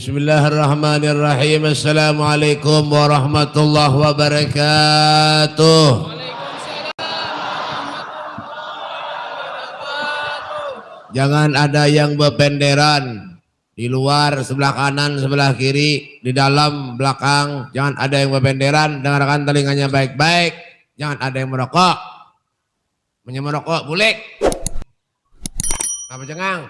Bismillahirrahmanirrahim. Assalamualaikum warahmatullahi wabarakatuh. Jangan ada yang berpenderan di luar, sebelah kanan, sebelah kiri, di dalam, belakang. Jangan ada yang berpenderan. Dengarkan telinganya baik-baik. Jangan ada yang merokok. Merokok, bulik. Apa cengang?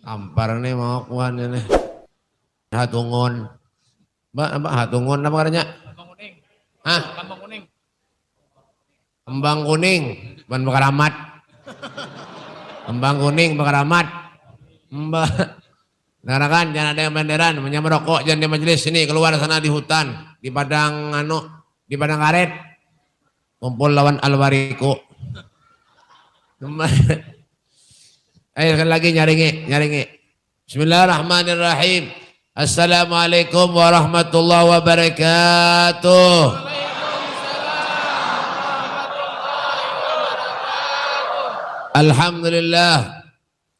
Tampar nih mau kuan ini. Hatungun. Mbak hatungun apa katanya? Kembang kuning. Hah? Kembang kuning. Kembang kuning, bukan bekaramat. Kembang kuning bekaramat. Mbak. Dengarkan, jangan ada yang benderan, merokok jangan di majelis sini, keluar sana di hutan, di padang di padang karet. Kumpul lawan alwariko. Ayo sekali lagi nyaringi. Bismillahirrahmanirrahim. Assalamualaikum warahmatullahi wabarakatuh. Alhamdulillah.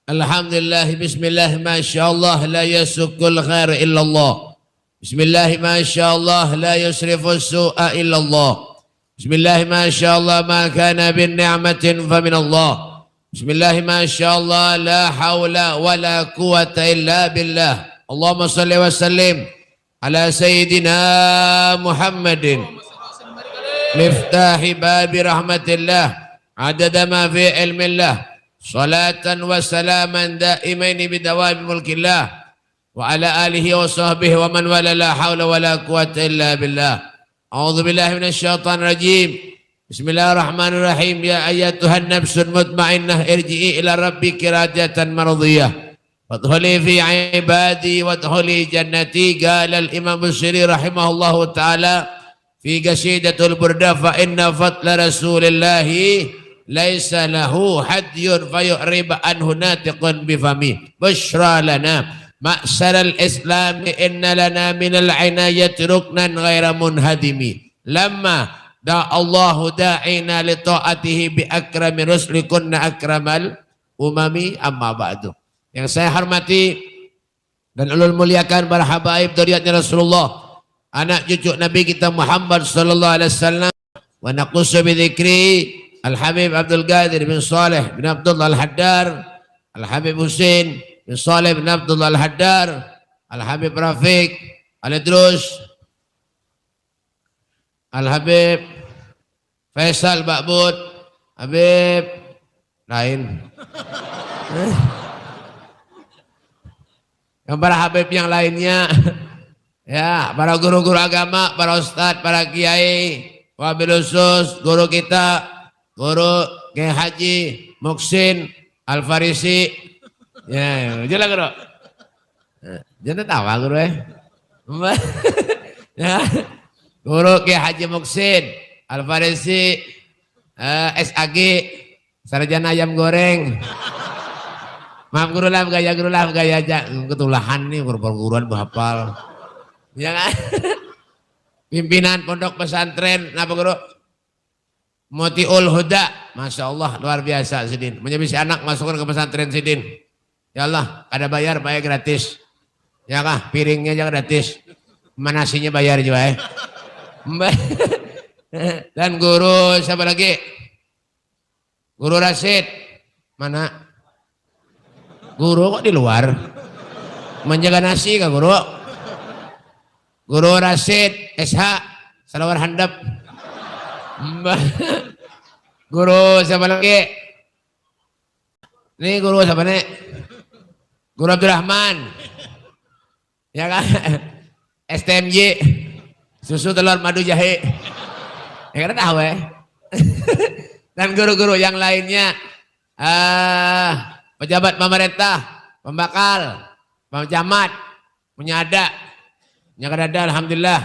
Alhamdulillah. Bismillah. Masyaallah. La yasukul khair illallah. Bismillah. Masyaallah. La yusrifus su'a illallah. Bismillah. Masyaallah. Ma kana bin ni'matin faminallah. Bismillah, masyaallah, la hawla wa la quwata illa billah. Allahumma salli wa sallim ala sayyidina Muhammadin miftahi babi rahmatillah adada ma fi ilmillah salatan wa salaman daimaini bidawami mulkillah wa ala alihi wa sahbihi wa man wala la hawla wa la quwata illa billah. A'udzu billahi minasyaitonir rajim. Bismillahirrahmanirrahim. Ya ayyatuhan nafsul mutmainnah irji'i ila rabbiki radiyatan mardiyah wadkhuli fi ibadi wadkhuli jannati. Qala al-imam Busiri rahimahullahu ta'ala fi qasidatul burda fa inna fadla rasulillahi laisa lahu hadyun fayu'rib anhu natiqun bifami. Bushra lana ma'saral islami inna lana minal inayati ruknan ghaira munhadimi. Lamma Allahu da'ina li ta'atihi bi akrami ruslikunna akramal umami amma ba'du. Yang saya hormati dan ulul muliakan para habaib dzurriyyatnya Rasulullah, anak cucu Nabi kita Muhammad sallallahu alaihi wasallam. Wa naqussu bi dzikri Al-Habib Abdul Qadir bin Saleh bin Abdullah Al-Haddar, Al-Habib Husain bin Saleh bin Abdullah Al-Haddar, Al-Habib Rafiq Al-Idrus, Al-Habib Faisal Ba'bud, Habib lain. Yang para Habib yang lainnya, ya, para guru-guru agama, para ustadz, para kiai, wabil khusus, guru kita, guru Kiai Haji Muksin Al-Farisi. Ya, jelas guru. Jangan tawa guru ya. Guru Kiai Haji Muksin Al-Farisi, SAG, sarjana ayam goreng. Maaf guru lah, gaya aja. Ketulahan nih guru-guruan bahapal. Ya kan? Pimpinan pondok pesantren, apa guru? Motiul Huda, Masya Allah, luar biasa Sidin. Menyebisi anak masukkan ke pesantren Sidin. Ya Allah, ada bayar gratis. Ya kah, piringnya aja gratis. Nasinya bayar juga Dan guru siapa lagi? Guru Rasid. Mana? Guru kok di luar? Menjaga nasi kah guru? Guru Rasid SH Salawar Handap. Guru siapa lagi? Ini guru siapa nih? Guru Abdurrahman. Ya kan? STMJ. Susu telur madu jahe. Ya kan tahu Dan guru-guru yang lainnya, pejabat pemerintah, pembakal, pencamat, penyada, alhamdulillah.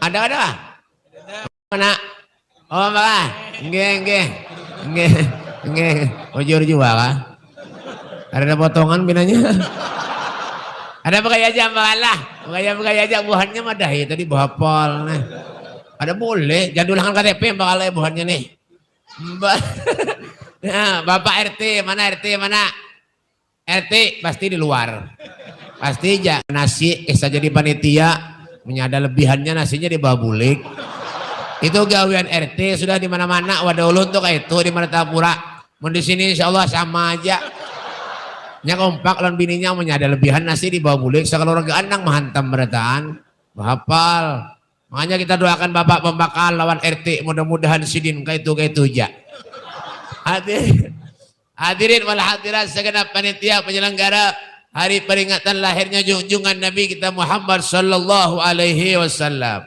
Ada. Mana? Oh, Mbak. Nggih. Ujur juga kah? Ada potongan binanya. Ada begaya aja Mbak Allah. Begaya aja buahannya mah dah tadi bahapal nih. Ada boleh, jadulkan KTP Mbak Allah buahannya nih. Mbak. Nah, Bapak RT mana? RT pasti di luar. Pasti aja nasi bisa jadi panitia, ada lebihannya nasinya di bawah bulik. Itu gawean RT sudah di mana-mana. Wadah ulun tuh kayak itu di Martapura. Mau di sini insyaallah sama aja. Nya kompak lawan bininya ada lebihan nasi di bawah bulik. Sekali orang gandang menghantam berataan. Hafal. Makanya kita doakan Bapak pembakal lawan RT, mudah-mudahan sidin kayak itu aja. Hadirin wal hadirat segenap panitia penyelenggara hari peringatan lahirnya junjungan Nabi kita Muhammad sallallahu alaihi wasallam.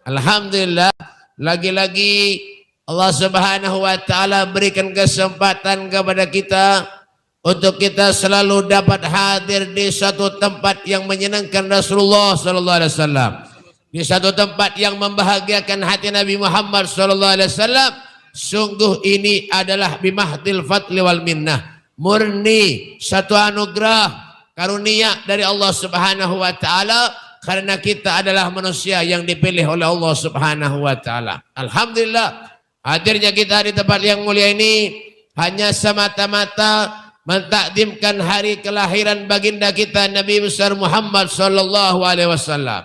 Alhamdulillah, lagi-lagi Allah Subhanahu wa taala berikan kesempatan kepada kita untuk kita selalu dapat hadir di satu tempat yang menyenangkan Rasulullah sallallahu alaihi wasallam. Di satu tempat yang membahagiakan hati Nabi Muhammad sallallahu alaihi wasallam. Sungguh ini adalah bimahdil fadli wal minnah, murni satu anugerah karunia dari Allah Subhanahu wa taala karena kita adalah manusia yang dipilih oleh Allah Subhanahu wa taala. Alhamdulillah, hadirnya kita di tempat yang mulia ini hanya semata-mata mentakdimkan hari kelahiran baginda kita Nabi besar Muhammad sallallahu alaihi wasallam.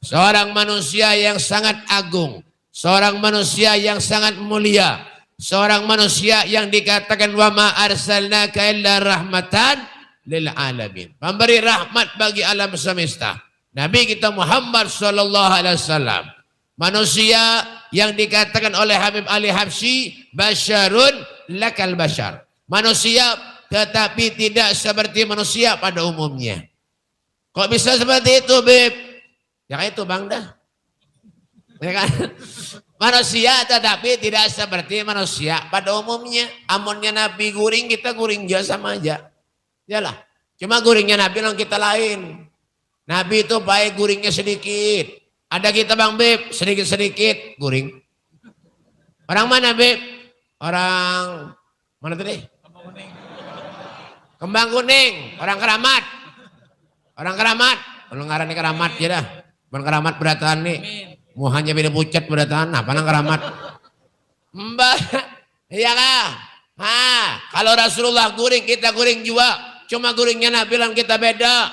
Seorang manusia yang sangat agung, seorang manusia yang sangat mulia, seorang manusia yang dikatakan wa ma arsalnaka illa rahmatan lil alamin, pemberi rahmat bagi alam semesta. Nabi kita Muhammad sallallahu alaihi wasallam, manusia yang dikatakan oleh Habib Ali Habsyi basyarun lakal basyar, manusia tetapi tidak seperti manusia pada umumnya. Kok bisa seperti itu, Beb? Ya kayak itu Bang dah. Ya kan? Manusia tetapi tidak seperti manusia pada umumnya. Amunnya Nabi guring, kita guring juga sama aja. Yalah. Cuma guringnya Nabi orang kita lain. Nabi itu baik guringnya sedikit. Ada kita Bang Beb, sedikit-sedikit guring. Orang mana Beb? Orang mana tadi? Kembang Kuning. Orang Keramat. Orang Keramat. Kalau ngarani Keramat ya dah. Bukan Keramat berataan nih. Mau hanya beda pucat berataan. Apa nang Keramat? Mbak. Iya kah? Kalau Rasulullah guring, kita guring juga. Cuma guringnya Nabi bilang kita beda.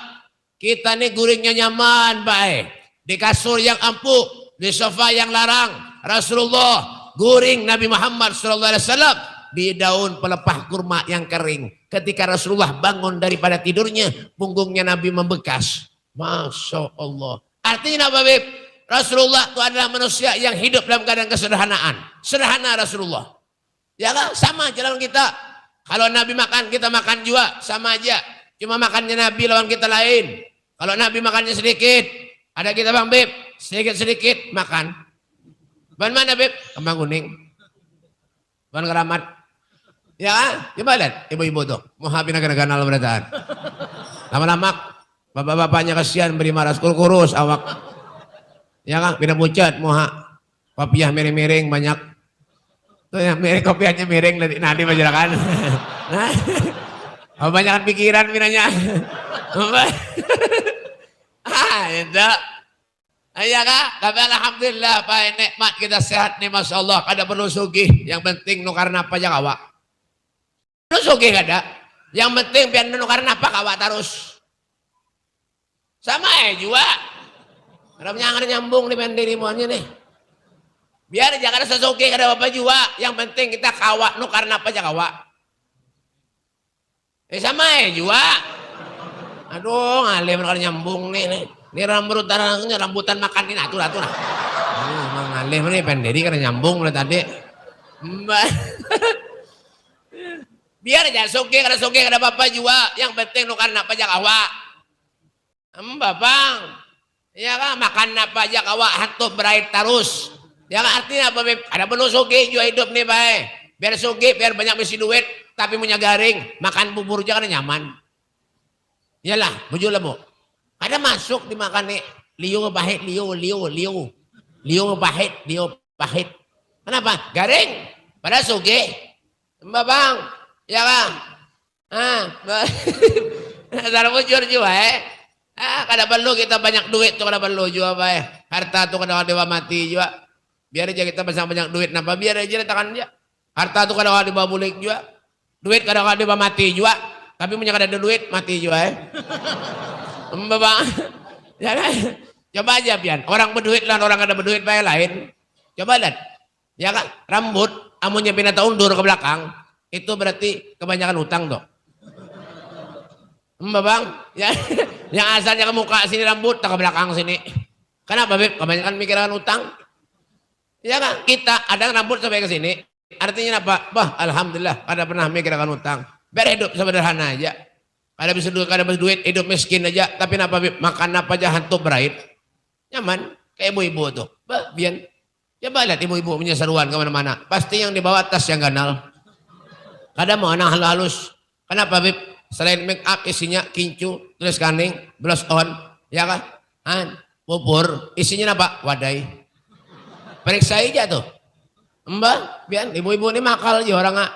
Kita nih guringnya nyaman, baik. Di kasur yang empuk, di sofa yang larang. Rasulullah guring Nabi Muhammad SAW di daun pelepah kurma yang kering. Ketika Rasulullah bangun daripada tidurnya, punggungnya Nabi membekas. Masya Allah. Artinya apa, Beb? Rasulullah itu adalah manusia yang hidup dalam keadaan kesederhanaan. Sederhana Rasulullah. Ya kan? Sama jalan kita. Kalau Nabi makan, kita makan juga. Sama aja. Cuma makannya Nabi lawan kita lain. Kalau Nabi makannya sedikit. Ada kita Bang Beb. Sedikit-sedikit makan. Ban mana Beb? Kembang Kuning. Ban Keramat. Ya kan? Coba lihat. Ibu-ibu tuh. Mau habis naga-naga berataan. Lama-lama. Bapak-bapaknya kasihan beri maras kurus awak. Ya kan? Beda pucat. Moha. Kopiah miring-miring banyak. Tuh yang miring kopiahnya miring. Nanti masyarakat. Nah. Banyak pikiran minanya. Itu. Ya kak, tapi alhamdulillah Pak nikmat kita sehat nih Masya Allah. Kada perlu sugih. Yang penting nukar napa aja kawa. Perlu sugih kada. Yang penting biar nukar napa kawa terus. Sama juga. Ada penyangar nyambung nih pendiri monya nih. Biar jangan sesugih kada apa juga. Yang penting kita kawa nukar napa aja kawa. Sama juga. Aduh, ngalih mereka nyambung nih. Ini rambutan makan ini atur. Ngalih nih pendiri karena nyambung tadi. Biar aja suki kada apa-apa juga. Yang penting nukar napa aja kawa. Bang. Ya kan makan napa aja kawa hantu berait terus. Ya kan artinya apa? Ada perlu suki juga hidup nih baik. Biar suki, biar banyak besi duit. Tapi punya garing, makan bubur aja kan nyaman. Iyalah, bujul lah bu. Ada masuk dimakan nih, liu pahit. Kenapa? Garing. Pada suge. Mbak Bang, ya Bang. Cara bujur juga kada perlu kita banyak duit tuh kada perlu juga harta tuh kada dewa mati juga. Biar aja kita banyak duit, napa biar aja letakkan aja. Harta tuh kada dewa bulik juga. Duit kadang-kadang mati juga. Tapi punya kada ada duit, mati juga Bang. Ya kan? Coba aja pian. Orang berduit lah, orang kada berduit bayar lain. Coba lihat. Ya kan? Rambut, amunnya pinata undur ke belakang, itu berarti kebanyakan utang tuh. Bang. Ya, yang asalnya ke muka sini rambut, tak ke belakang sini. Kenapa, Beb? Kebanyakan mikiran utang. Ya kan? Kita ada rambut sampai ke sini. Artinya apa? Bah, alhamdulillah ada pernah mikirkan utang. Biar hidup sederhana aja. Ada bisa duit, ada berduit, hidup miskin aja. Tapi kenapa, Beb? Makan apa aja hantu berait. Nyaman. Kayak ibu-ibu tuh. Bah, biar. Coba lihat ibu-ibu punya seruan kemana-mana. Pasti yang dibawa tas yang ganal. Kadang mau anak halus. Kenapa, Beb? Selain make up isinya kincu, tulis kaning, blush on. Ya kan? Bubur. Isinya apa? Wadai. Periksa aja tuh. Mbak, biar ibu-ibu ini makal aja orang nggak.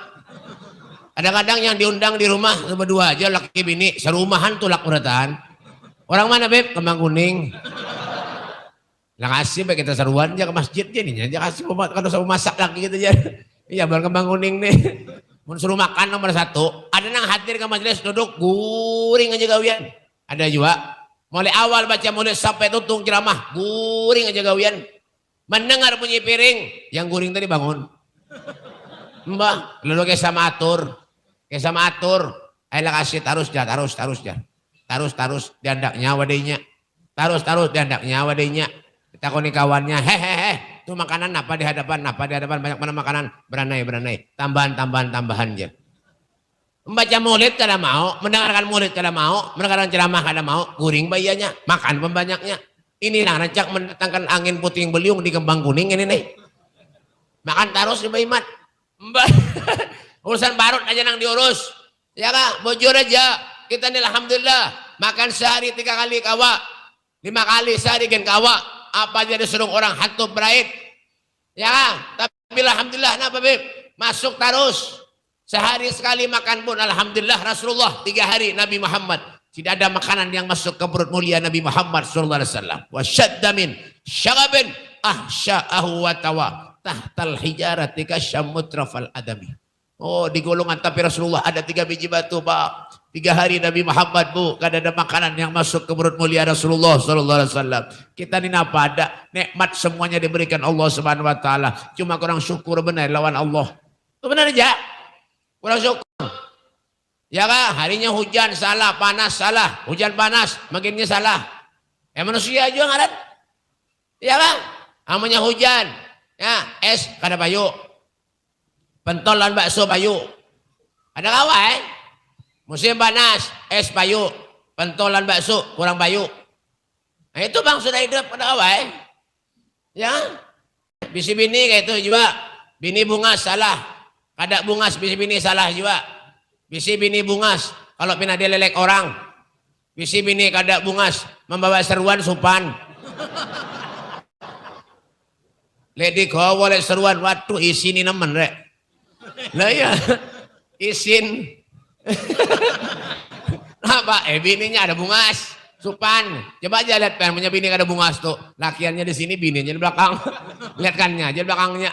Kadang-kadang yang diundang di rumah berdua aja laki bini serumahan tuh lak uratan. Orang mana, Beb? Kembang Kuning. Lah kasih baik kita seruan aja ke masjid jadinya. Aja kasih kalau sama masak lagi gitu aja. Iya, baru Kembang Kuning nih. Mau suruh makan nomor 1. Ada nang hadir ke majelis duduk guring aja gawian. Ada juga. Mulai awal baca mulai sampai tutung ceramah guring aja gawian. Mendengar bunyi piring, yang guring tadi bangun. Mbak, lalu kayak sama atur. Ayolah kasih tarus diandaknya wadainya. Tarus diandaknya wadainya. Kita koni kawannya, hehehe. Itu makanan apa di hadapan banyak mana makanan. Beranai. Tambahan aja. Membaca maulid kada mau, mendengarkan maulid kada mau, mendengarkan ceramah kada mau, guring bayanya, makan pembanyaknya. Ini nah rancak mendatangkan angin puting beliung di Kembang Kuning ini nih. Makan terus di Baimat. Mbak. Urusan barut aja nang diurus. Ya kak, bujur aja. Kita nih alhamdulillah makan sehari 3 kali kawa. 5 kali sehari gen kawa. Apa aja disuruh orang hantu berait. Ya kak, tapi alhamdulillah kenapa Beb? Masuk terus. Sehari sekali makan pun alhamdulillah Rasulullah 3 hari Nabi Muhammad. Tidak ada makanan yang masuk ke perut mulia Nabi Muhammad sallallahu alaihi wasallam. Wa syadda min syagabin ahsya'ahu wa tawa tahtal hijarati kasyamutrafal adami. Oh, di golongan tapi Rasulullah ada 3 biji batu, Pak. 3 hari Nabi Muhammad, Bu, kada ada makanan yang masuk ke perut mulia Rasulullah sallallahu alaihi wasallam. Kita ini apa ada nikmat semuanya diberikan Allah Subhanahu wa taala. Cuma kurang syukur benar lawan Allah. Itu benar aja. Kurang syukur. Ya kak, harinya hujan salah, panas salah, hujan panas, makinnya salah. Manusia juga ngaran. Ya kak, namanya hujan, ya es kada bayu, pentolan bakso bayu, ada kawa musim panas, es bayu, pentolan bakso kurang bayu. Nah itu bang sudah hidup pada kawa ya. Bisi bini kayak itu juga, bini bungas salah, kada bungas bisi bini salah juga. Bisi bini bungas, kalau pina dia lelek orang. Bisi bini kada bungas, membawa seruan supan. Lady kau boleh seruan, waktu isin ini nemen rek. Lah ya, isin. Apa? Bininya ada bungas, supan. Coba aja lihat kan, punya bini kada bungas tuh. Lakiannya di sini, bininya di belakang. Lihat kannya, aja belakangnya.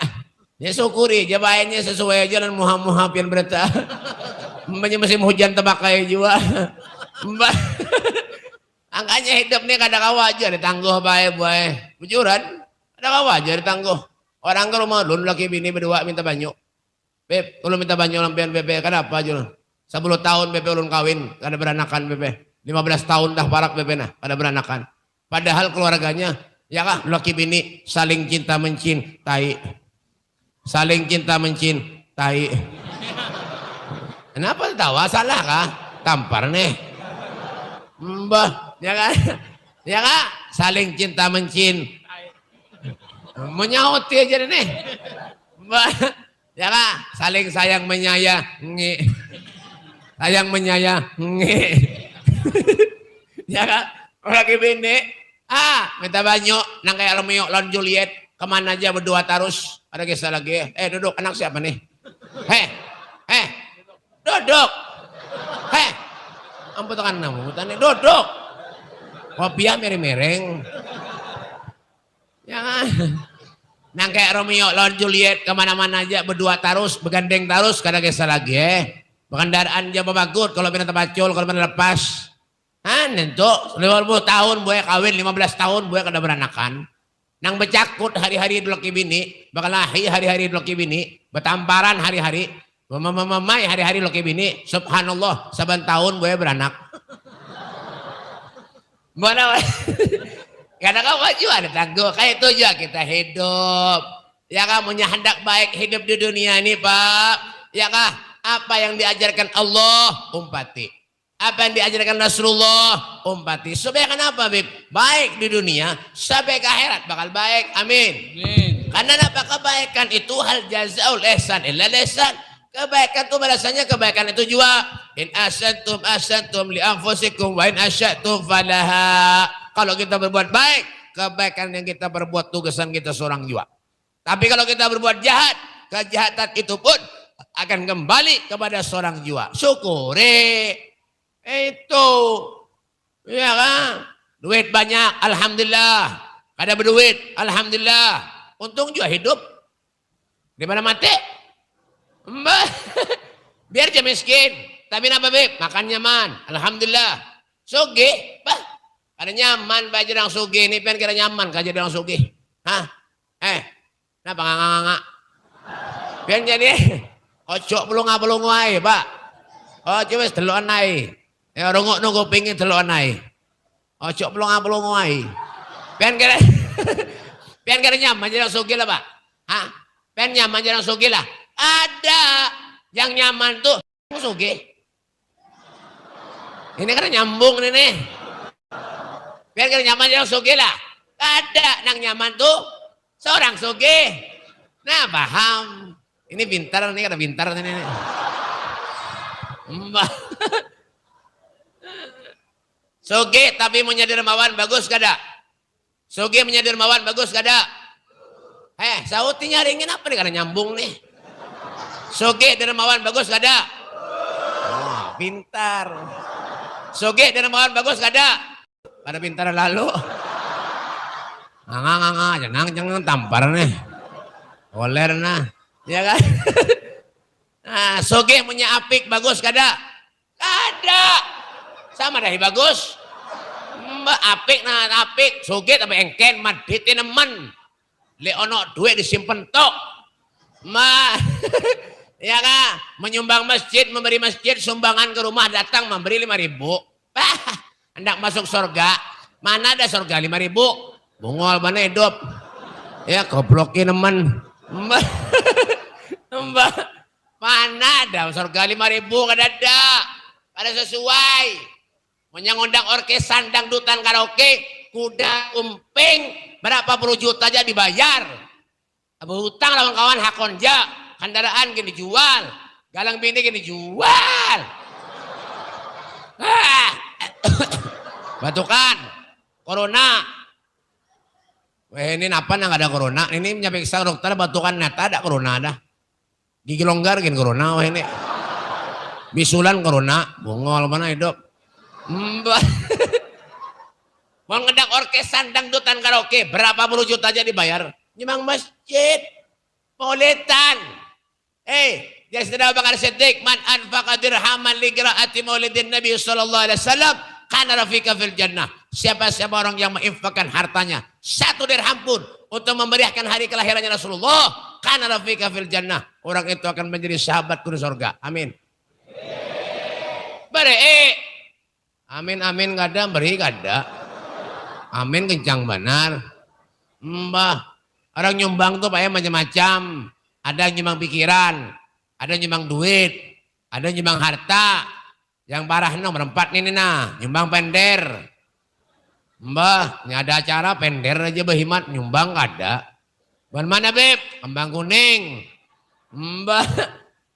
Ya syukuri, jabaannya sesuai aja dan muha-muha pian berita. Mbaknya musim hujan tebakai juga. Mbak. Angkanya hidup nih kada kawa aja ditangguh bae. Bujuran. Kada kawa aja ditangguh. Orang ke rumah lun laki bini berdua minta banyu. Beb, ulun minta banyu lampian Bebe. Kenapa aja? 10 tahun Bebe ulun kawin, kada beranakan Bebe. 15 tahun dah parak Bebe nah, kada beranakan. Padahal keluarganya, ya kah, laki bini saling cinta mencintai. Saling cinta mencintai. Kenapa tawa salah kah? Tampar nih. Mbah, ya kan? Ya kak, saling cinta mencintai. Menyauti aja nih. Mbah, ya kak, saling sayang menyayangi. Sayang menyayangi. Ya kak, lagi bini. Minta banyak, nang kayak Romeo lawan Juliet. Kemana aja berdua terus. Ada kisah lagi. Duduk, anak siapa nih? Duduk. Ampun tekan nama, duduk. Kopiah mereng-mereng. Ya kan? Nang kayak Romeo lawan Juliet kemana-mana aja berdua terus, begandeng terus, kada kisah lagi Kendaraan dia bagus kalau pindah terpacul, kalau pindah lepas. Nentu 50 tahun buaya kawin, 15 tahun buaya kada beranakan. Nang becakut hari-hari dulu ke bini, bakal lahir hari-hari dulu ke bini, betamparan hari-hari, memamai hari-hari dulu ke bini. Subhanallah, saban tahun buaya beranak. Mana? Kadang kau maju ada tangguh, kayak itu juga kita hidup. Ya kan, punya hendak baik hidup di dunia ini, Pak. Ya kan, apa yang diajarkan Allah umpati. Apa yang diajarkan Rasulullah umpati. Supaya kenapa, Bib? Baik di dunia sampai ke akhirat bakal baik. Amin. Karena apa? Kebaikan itu hal jazaul ihsan illa ihsan. Kebaikan itu balasannya kebaikan itu juga. In asantum li anfusikum wa in asyatum falaha. Kalau kita berbuat baik, kebaikan yang kita berbuat tugasan kita seorang juga. Tapi kalau kita berbuat jahat, kejahatan itu pun akan kembali kepada seorang jiwa. Syukuri. Itu. Ya kan? Duit banyak, alhamdulillah. Kada berduit, alhamdulillah. Untung juga hidup. Di mana mati? Biar dia miskin. Tapi apa, Beb? Makan nyaman, alhamdulillah. Sugih, bah. Ada nyaman baju orang sugih ini, pengen kira nyaman kaja orang sugih. Hah? Kenapa nganga-nganga? Pengen jadi ojo pelung-pelung wae, Pak. Ojo wis delokan ae. Ya rungok nunggu pingin delokan ae. Ojo pelung-pelung wae. Pengen kira nyaman jadi orang sugih lah, Pak. Hah? Pengen nyaman jadi orang sugih lah. Ada yang nyaman tuh sugih. Ini kan nyambung nih. Biar kira nyaman jadi orang sugih lah. Ada yang nyaman tuh seorang sugih. Nah, paham. Ini pintar nih, kada pintar ini. Mbak. Sugih tapi menjadi dermawan bagus kada? Sugih menjadi dermawan bagus kada? Sauti nyaringin apa nih kada nyambung nih? Sugih dermawan bagus kada? Oh, pintar. Sugih dermawan bagus kada? Pada pintar lalu. Jangan tampar nih. Oler nah. Ya kan? Nah, sugih punya apik bagus kada? Kada. Sama dah bagus. Mbak apik nah apik, sugih tapi engken madit nemen. Le ono duit disimpen tok. Ya kan? Menyumbang masjid, memberi masjid, sumbangan ke rumah datang memberi 5.000. Hendak masuk surga. Mana ada surga 5.000? Bungol mana hidup? Ya goblokin nemen. Mbak. Mana ada surga 5.000? Kada ada. Kada sesuai. Menyangundang orkesan dangdutan karaoke, kuda umping berapa puluh juta aja dibayar. Abu hutang lawan kawan hakonja, kendaraan gini jual, galang bini gini jual. Batukan, corona. Ini apa nang ada corona? Ini nyapiksa dokter batukan nyata ada corona dah. Gigi longgar gini corona ini. Bisulan corona, bungol mana hidup. Mbak. Mau ngedak orkesan dangdutan karaoke berapa puluh juta aja dibayar. Nyemang masjid. Maulidan. Jadi Saudara Bakar Siddiq, man anfaqa dirhaman li qiraati maulidin Nabi sallallahu alaihi wasallam kana rafika fil jannah. Siapa orang yang menginfakkan hartanya 1 dirham pun untuk memeriahkan hari kelahirannya Rasulullah, kana rafika fil jannah. Orang itu akan menjadi sahabatku di surga. Amin. Amin amin kada beri kada. Amin kencang benar. Mbah, orang nyumbang tuh pakai macam-macam. Ada yang nyumbang pikiran, ada yang nyumbang duit, ada yang nyumbang harta. Yang parah nomor 4 ini nah, nyumbang pender. Mbah, ini ada acara pender aja berhimat nyumbang kada. Mana Beb? Kembang kuning. Mbah,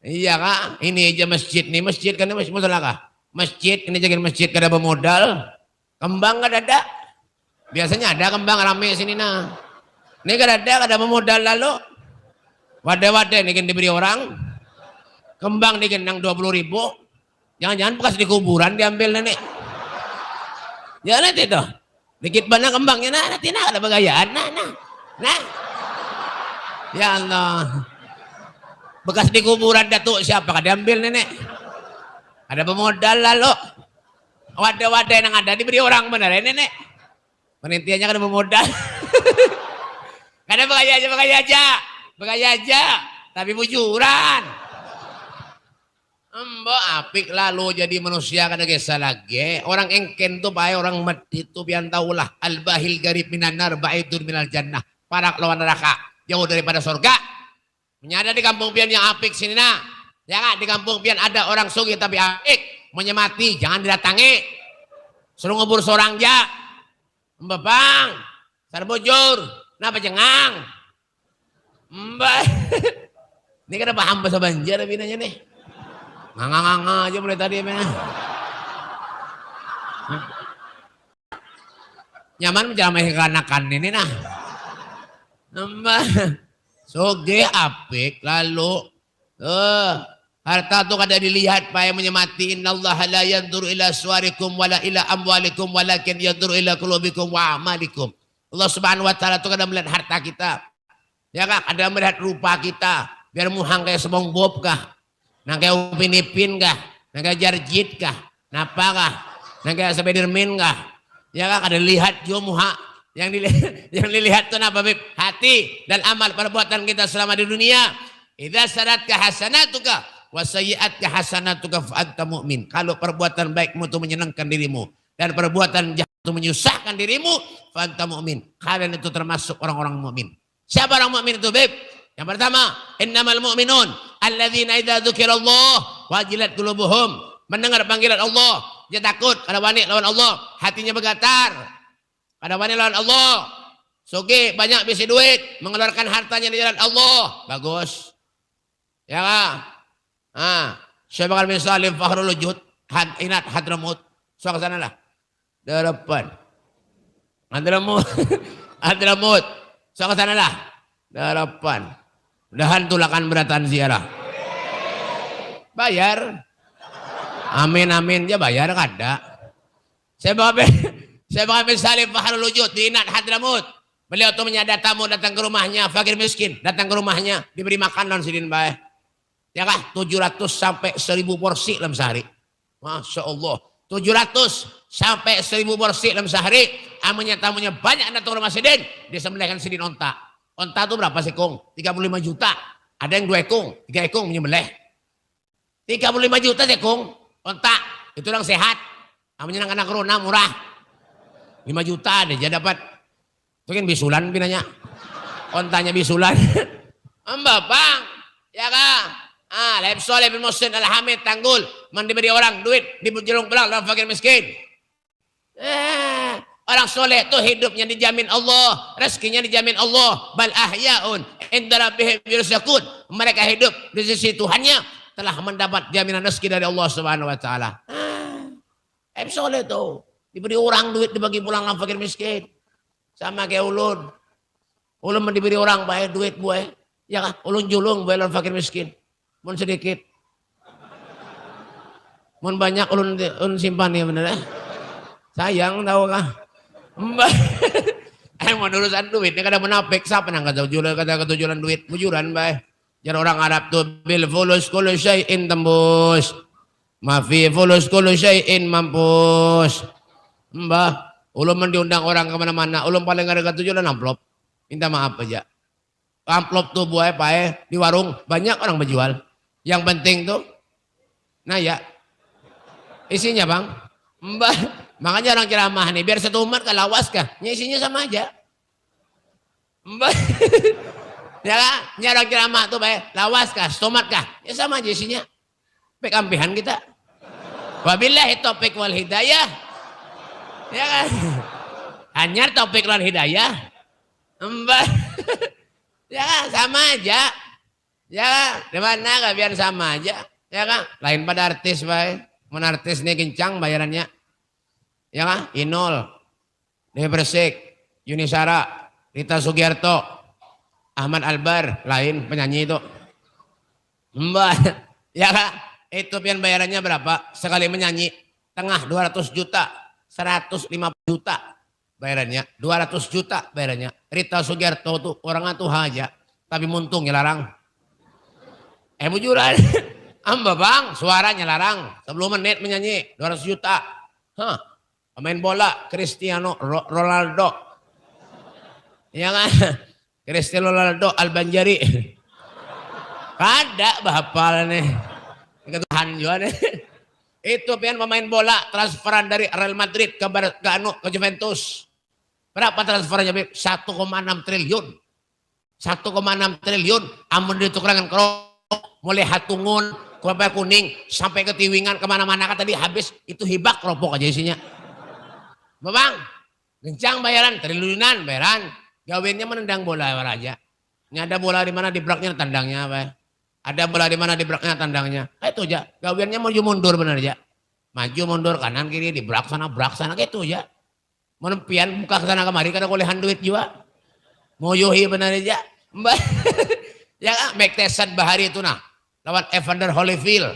iya kak, ini aja masjid nih, masjid kan masjid masalah kah? Masjid, ini jadi masjid kada bermodal. Kembang kada ada. Biasanya ada kembang rame sini nah. Ini kada ada, kada bermodal lalu. Wadah-wadah ini kan diberi orang. Kembang ini kan 20.000. Jangan-jangan bekas di kuburan diambil nenek. Ya nanti tuh. Dikit banyak kembangnya nah, nanti nah ada bagayaan nah. Ya Allah. Bekas di kuburan datuk siapa kada diambil nenek. Ada pemodal lalu. Wadah-wadah yang ada diberi orang benar ya nenek. Penelitiannya kan ada pemodal. Karena bekerja aja. Tapi bujuran. Mbak apik lalu jadi manusia kada kisah lagi. Orang engken tuh baik orang mati itu pian taulah. Al-bahil garib minan nar ba'idun minal jannah. Parak lawan neraka. Jauh daripada surga. Menyadar di kampung pian yang apik sini nah. Jangan di kampung pian ada orang sugih tapi apik. Menyemati, jangan didatangi. Suruh ngubur seorang aja. Mbak bang, sarbujur, kenapa cengang? Mbak, ini kan paham bahasa Banjar tapi nanya nih. Nganga aja mulai tadi ya. Nyaman menceramai kekanakan ini nah. Mbak, sugih apik lalu. Harta itu kada dilihat payah menyemati. Innallaha la yanzuru ila suwarikum wala ila amwalikum walakin yanzuru ila qulubikum wa amalikum. Allah Subhanahu wa taala itu kada melihat harta kita. Ya kan? Kada melihat rupa kita. Biar muhang kayak semong bob kah? Nang kayak Upin Ipin kah? Nang kayak Jarjit kah? Napa kah? Nang kayak Spiderman kah? Ya kan? Kada lihat jo muha. Yang dilihat itu napa bib? Hati dan amal perbuatan kita selama di dunia. Idza saratka hasanatuka wasayyi'at hasanatuka fa anta mu'min. Kalau perbuatan baikmu itu menyenangkan dirimu dan perbuatan jahat itu menyusahkan dirimu, fa anta mu'min. Kalian itu termasuk orang-orang mukmin. Siapa orang mukmin itu, Beb? Yang pertama, innamal mu'minun alladzina idza dzukirallah wajilat qulubuhum. Mendengar panggilan Allah, dia takut, kada wani lawan Allah, hatinya bergetar. Kada wani lawan Allah. Sugih, banyak bisi duit, mengeluarkan hartanya di jalan Allah. Bagus. Ya kan? Syekh Bakar bin Salim Fakhrul Wujud Inat Hadramut. So ke sana lah. Depan. Hadramut. So ke sana lah. Depan. Mudahan tulakan beratan ziarah. Bayar. Amin amin ya bayar kada. Syekh Bakar bin Salim Fakhrul Wujud di Inat Hadramut. Beliau tuh menyadar tamu datang ke rumahnya, fakir miskin datang ke rumahnya, diberi makanan sidin bae. Ya kah? 700 sampai 1000 porsi dalam sehari. Masya Allah. 700 sampai 1000 porsi dalam sehari. Amunya tamunya banyak datang ke rumah sidin. Dia sembelihkan sidin onta. Onta itu berapa sekong? 35 juta. Ada yang 2 ekong, 3 ekong menyembelih. 35 juta sekong. Onta. Itu orang sehat. Amunya anak corona murah. 5 juta deh dia dapat. Itu kan bisulan pinanya. Ontanya bisulan. Mbak bang. Ya kah? Laib soleh bin Muslim Al-Hamid Tanggul. Diberi orang duit. Diberjelung belang dalam fakir miskin. Orang soleh itu hidupnya dijamin Allah. Rezekinya dijamin Allah. Bal ahya'un inda rabbihim yurzaqun. Mereka hidup di sisi Tuhannya. Telah mendapat jaminan rezeki dari Allah Subhanahu wa taala. Laib soleh itu. Diberi orang duit dibagi pulang dalam fakir miskin. Sama kayak ulun. Ulun diberi orang baik duit buai. Ya kan? Ulun julung buai dalam fakir miskin. Mun sedikit. Mun banyak ulun simpan ya bener. Sayang tahu kah? Mbak. Mun urusan duit ini kada menapik siapa nang kata ketujuan duit bujuran bae. Jar orang Arab tuh bil fulus kullu syai'in tembus. Mafi fulus kullu syai'in mampus. Mbah, ulun diundang orang kemana mana ulun paling ada ketujuan amplop. Minta maaf aja. Amplop tuh buai pae di warung banyak orang berjual. Yang penting tuh, nah ya, isinya bang, mbak, makanya orang ceramah nih, biar satu umat kan lawas kah, isinya sama aja, mbak, ya kan, orang ceramah tuh baik, lawas kah, stomat kah, ya sama aja isinya, pekampihan kita, wabillahi taufiq wal hidayah, ya kan, hanya taufiq wal hidayah, mbak, ya kan, sama aja. Ya, di mana gak biar sama aja. Ya kan? Lain pada artis baik. Mun artis nih kencang bayarannya. Ya kan? Inul, Dewi Persik, Yuni Sara, Rita Sugiarto, Ahmad Albar, lain penyanyi itu. Mbak, ya kan? Itu pian bayarannya berapa? Sekali menyanyi tengah 200 juta, 150 juta bayarannya, 200 juta bayarannya. Rita Sugiarto tuh orangnya tuh aja, tapi muntung ya larang. Bujuran. Amba bang, suaranya larang. 10 menit menyanyi, 200 juta. Hah, pemain bola, Cristiano Ronaldo. Ya kan? Cristiano Ronaldo, Albanjari. Kada bahapal nih. Ketuhan juga nih. Itu pian pemain bola transferan dari Real Madrid ke Juventus. Berapa transfernya? 1,6 triliun. 1,6 triliun. Amun ditukeran kerok, mulai hatungun, sampai kuning, sampai ke tiwingan, kemana-mana kan tadi habis. Itu hibak keropok aja isinya. Bang, gencang bayaran, triliunan bayaran. Gawinnya menendang bola aja. Ini ada bola di mana di braknya tandangnya apa? Ada bola di mana di braknya tandangnya. Itu aja. Gawinnya maju mundur benar aja. Maju mundur kanan kiri di brak sana gitu aja. Menempian buka ke sana kemari kada kolehan duit juga. Mau yuhi benar aja. Mbak. Ya kah? Mike Tyson bahari itu nah. Lawan Evander Holyfield.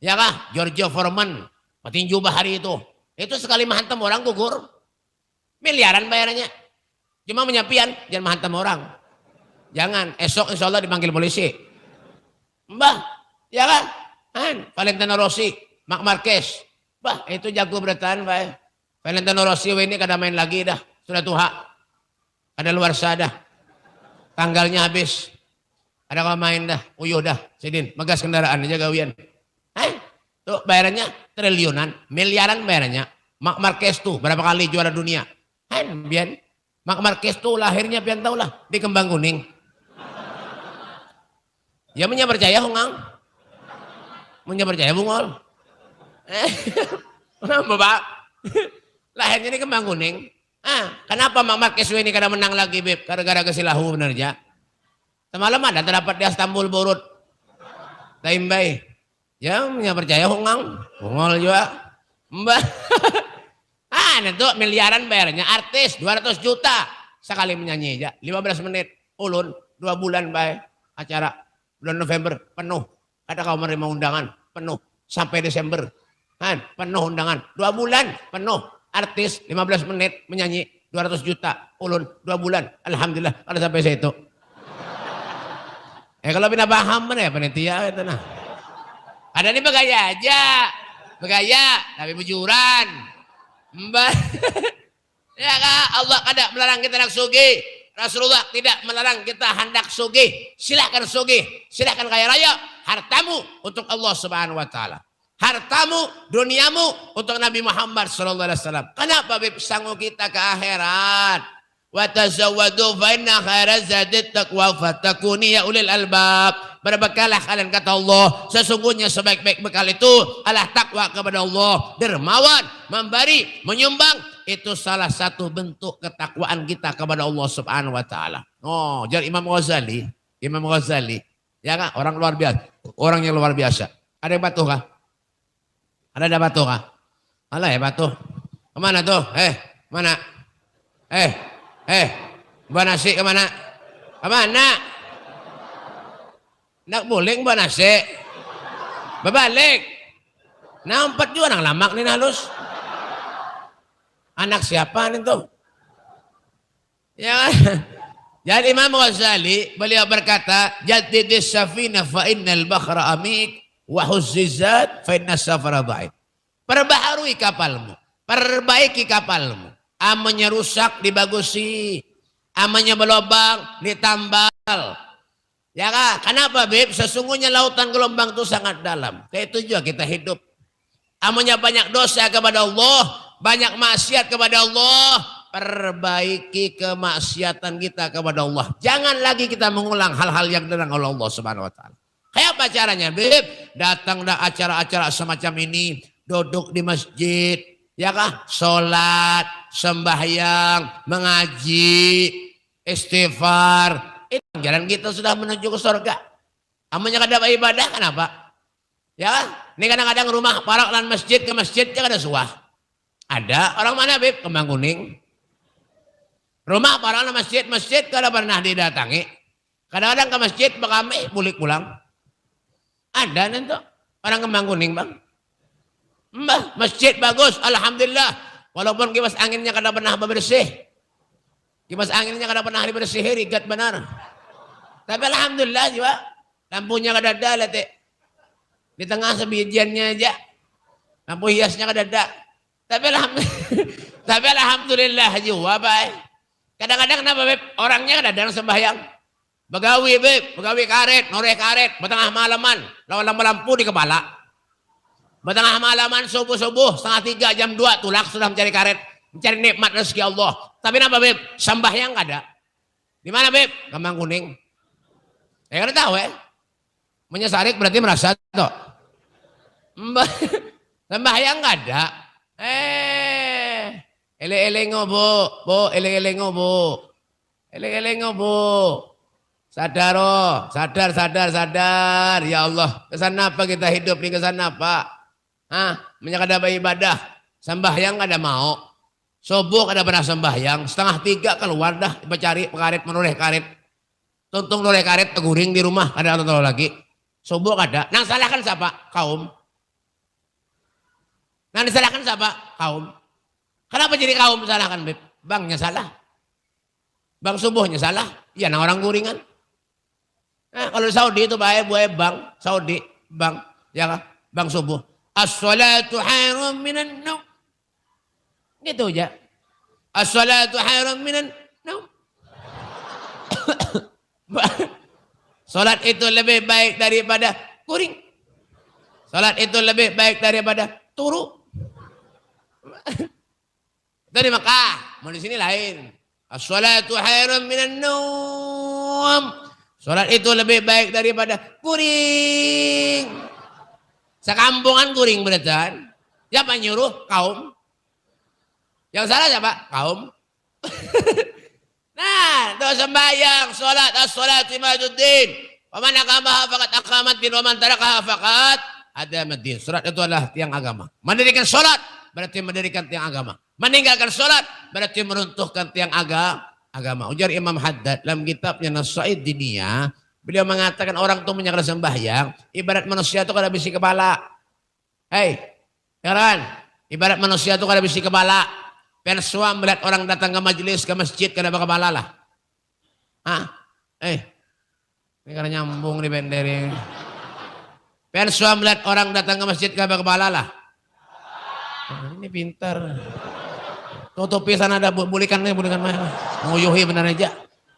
Ya kah? Giorgio Foreman. Petinju bahari itu. Itu sekali menghantam orang gugur. Miliaran bayarannya. Cuma menyapian, jangan menghantam orang. Jangan, esok insya Allah dipanggil polisi. Mbah, ya kan? Valentino Rossi, Marc Marquez. Bah, itu jago bertahan, Pak. Valentino Rossi ini kada main lagi dah. Sudah tua. Ada luar dah. Tanggalnya habis. Ada kalau main dah. Uyuh dah. Sidin, megas kendaraan aja gawian. Tuh bayarannya triliunan, miliaran bayarannya. Marc Marquez tuh berapa kali juara dunia? Biar Marc Marquez tuh lahirnya pian tahu lah di Kembang Kuning. Ya punya percaya hongang. Punya percaya bungol. Kenapa Pak? Lahirnya di Kembang Kuning. Kenapa Marc Marquez ini kada menang lagi Beb? Gara-gara kesilahu bener ya. Semalam ada terdapat di Istanbul Burut. Taimbai. Ya punya percaya hongang. Bungol juga. Mbak. Itu miliaran bayarnya. Artis 200 juta sekali menyanyi aja. 15 menit. Ulun 2 bulan baik acara. Bulan November penuh. Ada kau menerima undangan penuh. Sampai Desember. Penuh undangan. 2 bulan penuh. Artis 15 menit menyanyi 200 juta. Ulun 2 bulan. Alhamdulillah. Kalau sampai situ. Kalau bina paham mana ya panitia itu nah. Ada nih begaya aja. Begaya. Tapi bujuran. Mbak. Ya kak. Allah kada melarang kita nak sugih. Rasulullah tidak melarang kita hendak sugih. Silakan sugih. Silakan kaya raya. Hartamu untuk Allah Subhanahu wa taala. Hartamu, duniamu untuk Nabi Muhammad sallallahu alaihi wasallam. Kenapa sanggup kita ke akhirat? Wa tazawwadu fa inna khairaz zadi taqwa fatakuni ya ulil albab. Berbekalah kalian kata Allah. Sesungguhnya sebaik-baik bekal itu adalah takwa kepada Allah. Dermawan, memberi, menyumbang. Itu salah satu bentuk ketakwaan kita kepada Allah Subhanahu wa taala. Oh, jadi Imam Ghazali, ya kan orang luar biasa, orang yang luar biasa. Ada yang patuh kah? Ada patuh kah? Alah ya patuh. Kemana tuh? Mana? Mbak nasi kemana? Kemana? Nak boleh mbak nasi? Berbalik. Nampak juga nang lamak nih halus. Anak siapa nih tuh? Ya. Jadi Imam Ghazali beliau berkata, "Jaddidis safina fa innal bakhra amik wa huzzizat fa innas safara dha'if." Perbaharui kapalmu, perbaiki kapalmu. Amannya rusak dibagusi, amannya berlobang ditambal. Ya kak, kenapa Beb? Sesungguhnya lautan gelombang itu sangat dalam. Kayak itu juga kita hidup. Amannya banyak dosa kepada Allah, banyak maksiat kepada Allah. Perbaiki kemaksiatan kita kepada Allah. Jangan lagi kita mengulang hal-hal yang dilarang oleh Allah Subhanahu wa taala. Kayak apa caranya, Beb? Datang dah acara-acara semacam ini, duduk di masjid, ya kah? Salat, sembahyang, mengaji, istighfar. Itu jalan kita sudah menuju ke surga. Amannya kada ibadah kenapa? Ya kan? Ini kadang-kadang rumah parak lan masjid ke masjid jangan ada suah. Ada orang mana Beb? Kembang Kuning. Rumah parak lan masjid kada pernah didatangi. Kadang-kadang ke masjid kami pulik pulang. Ada nanti orang Kembang Kuning bang. Mbah, masjid bagus, alhamdulillah. Walaupun kipas anginnya kada pernah bersih. Kipas anginnya kada pernah dibersih, rigat benar. Tapi alhamdulillah juga. Lampunya kada ada letih. Di tengah sebijiannya aja. Lampu hiasnya kadada. Tapi alhamdulillah juga, Pak. Kadang-kadang kenapa, Beb? Orangnya kadang sembahyang. Begawi, Beb. Begawi karet, noreh karet. Betengah malaman. Lawan lampu di kepala. Betengah malaman, subuh-subuh. Setengah 3, jam 2. Tulak sudah mencari karet. Mencari nikmat rezeki Allah. Tapi kenapa, Beb? Sembahyang nggak ada. Di mana, Beb? Kembang Kuning. Ya kan tahu, Menyesarik berarti merasa toh. Sembahyang nggak ada. Eleng-eleng bu, eleng-eleng bu. Eleng-eleng bu. Sadar, sadar. Ya Allah, kesan apa kita hidup nih, kesan apa? Menyakada ibadah. Sembahyang nggak ada mau. Subuh kada pernah sembahyang. Setengah 3 keluar dah. Mencari karet, menoreh karet. Tuntung noreh karet, teguring di rumah. Ada atau lagi. Subuh kada. Nang salahkan siapa? Kaum. Nang disalahkan siapa? Kaum. Kenapa jadi kaum salahkan, Beb? Bangnya salah. Bang subuhnya salah. Ya, nang orang guringan. Kalau di Saudi itu baik bang. Saudi, bang. Ya kan? Bang subuh. As-salatu khairum minan naum. Gitu aja. As-salatu khairum minan naum. Salat itu lebih baik daripada kuring. Salat itu lebih baik daripada turu. Itu di Mekah, mau di sini lain. As-salatu khairum minan naum. Salat itu lebih baik daripada kuring. Sekampungan kuring beretan. Siapa nyuruh? Kaum. Yang salah siapa? Kaum. Nah, itu sembahyang, salat, as-salatu imaduddin. Wa man aqamaha faqad aqamaddin wa man tarakaha faqad adamaddin. Salat itu adalah tiang agama. Mendirikan salat berarti mendirikan tiang agama. Meninggalkan salat berarti meruntuhkan tiang agama. Ujar Imam Haddad dalam kitabnya Nasaid Diniyah, beliau mengatakan orang itu menyangka sembahyang ibarat manusia itu kada bisi kepala. Hei, kan? Ibarat manusia itu kada bisi kepala. Persua melihat orang datang ke majelis, ke masjid, kada kepala lah. Ini karena nyambung di benderi. Persua melihat orang datang ke masjid, kada kepala lah. Ini pintar. Tutupi sana ada bulikan mana. Nguyuhi benar aja.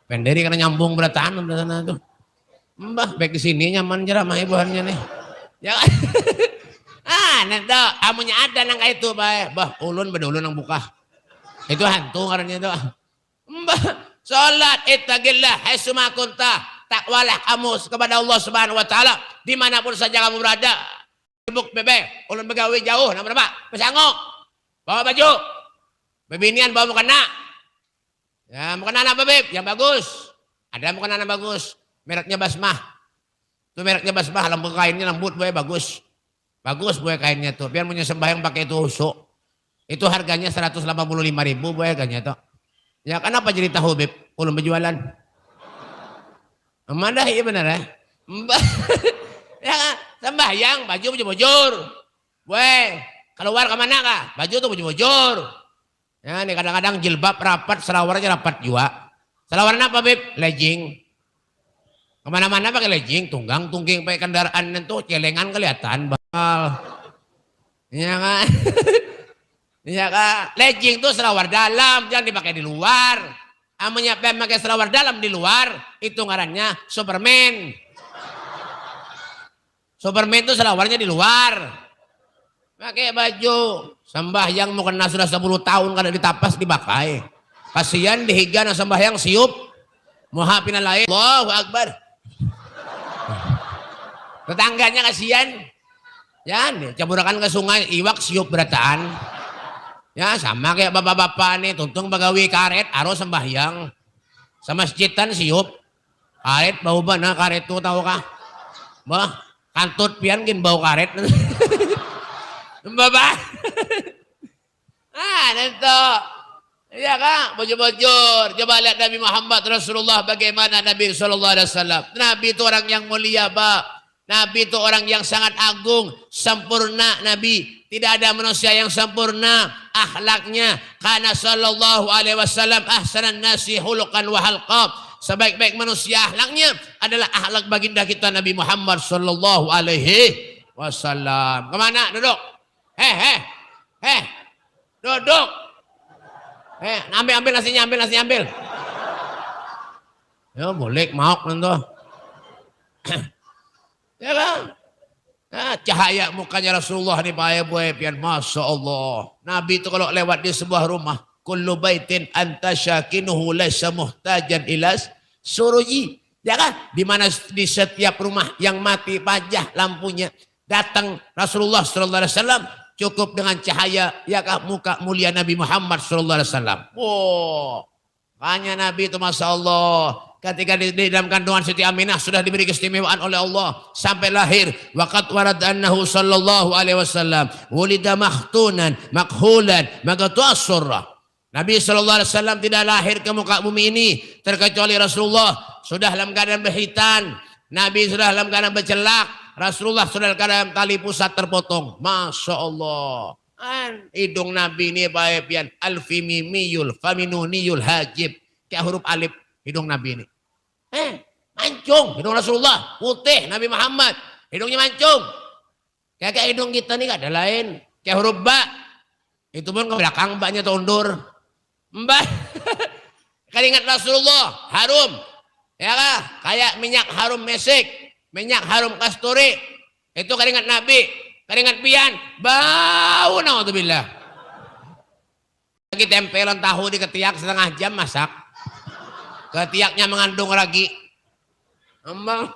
Benderi karena nyambung beratan di sana tuh. Mbah, baik di sini nyaman ceramah ibuannya nih. Ya. Nanti amunya ada nang itu, bah, ulun bedulun nang buka. Itu hantu karena itu. Mbah, salat ittaqillah haitsu ma kunta. Takwalah kamu kepada Allah Subhanahu wa taala dimanapun saja kamu berada. Sibuk bebe, ulun begawe jauh, nama berapa? Pesangok. Bawa baju. Bebinian bawa mukena. Ya, mukena apa, Beb? Yang bagus. Ada mukena bagus. Mereknya Basmah. Itu mereknya Basmah, lembut kainnya lembut, boy, bagus. Bagus boy kainnya tuh. Biar punya sembahyang pakai itu usuk. Itu harganya 185.000 boy harganya tuh. Ya kenapa jadi tahu, Beb? Ulun berjualan. Mana iya benar ya? Ya sembahyang baju bujur. Boy, keluar ke mana kah? Baju tuh bujur. Ya nih kadang-kadang jilbab rapat, selawarnya rapat juga. Selawarnya apa, Beb? Legging. Kemana-mana pakai legging, tunggang, tungking pakai kendaraan itu celengan kelihatan bakal. Iya kan? Iya kan? Legging itu selawar dalam, jangan dipakai di luar. Amunya pakai selawar dalam di luar, itu ngarannya Superman. Superman itu selawarnya di luar. Pakai baju sembahyang mau kena sudah 10 tahun kada ditapas dipakai. Kasihan dihiga na sembahyang siup. Moha pinalain. Allahu Akbar. Tetangganya kasihan. Ya, caburakan ke sungai, iwak siup berataan. Ya, sama kayak bapak-bapak nih, tuntung bagawi karet, aro sembahyang. Sama masjidan siup. Karet bau mana karet tuh tahu kah? Bah, kantut pian gin bau karet. Bapak. Nanti. Ya kan, bujur-bujur. Coba lihat Nabi Muhammad Rasulullah bagaimana Nabi SAW. Nabi itu orang yang mulia, Pak. Nabi itu orang yang sangat agung, sempurna Nabi. Tidak ada manusia yang sempurna akhlaknya. Karena sallallahu alaihi wasallam ahsanan nasi hulukan wa halqab. Sebaik-baik manusia akhlaknya adalah akhlak baginda kita Nabi Muhammad sallallahu alaihi wasallam. Kemana? Duduk. Duduk. Ambil nasinya, ambil. Ya boleh mau nanti. Ya kan? Nah, cahaya mukanya Rasulullah nih Pak Pian, Masya Allah. Nabi itu kalau lewat di sebuah rumah, kullu baitin anta syakinuhu laysa muhtajan ilas suruji. Ya kan? Di mana di setiap rumah yang mati pajah lampunya, datang Rasulullah sallallahu alaihi wasallam, cukup dengan cahaya ya kah muka mulia Nabi Muhammad sallallahu alaihi wasallam. Oh, hanya Nabi itu Masya Allah. Ketika di dalam kandungan Siti Aminah sudah diberi keistimewaan oleh Allah sampai lahir. Waqad warad annahu sallallahu alaihi wasallam wulida mahtunan makhulan magatu'as surah. Nabi sallallahu alaihi wasallam tidak lahir ke muka bumi ini terkecuali Rasulullah sudah dalam keadaan berhitan. Nabi sudah dalam keadaan bercelak. Rasulullah sudah dalam keadaan tali pusat terpotong. Masya Allah. Hidung Nabi ini baik pian alfimimiyul faminuniyul hajib. Kayak huruf alif. Hidung Nabi ini. Mancung. Hidung Rasulullah. Putih Nabi Muhammad. Hidungnya mancung. Kayak hidung kita nih gak ada lain. Kayak huruf ba. Itu pun ke belakang mbaknya tundur. Mbak. Keringat Rasulullah. Harum. Ya kah? Kayak minyak harum mesik. Minyak harum kasturi. Itu keringat Nabi. Keringat pian. Bau naudzubillah. Lagi tempelan tahu di ketiak setengah jam masak. Ketiaknya mengandung ragi. Emang.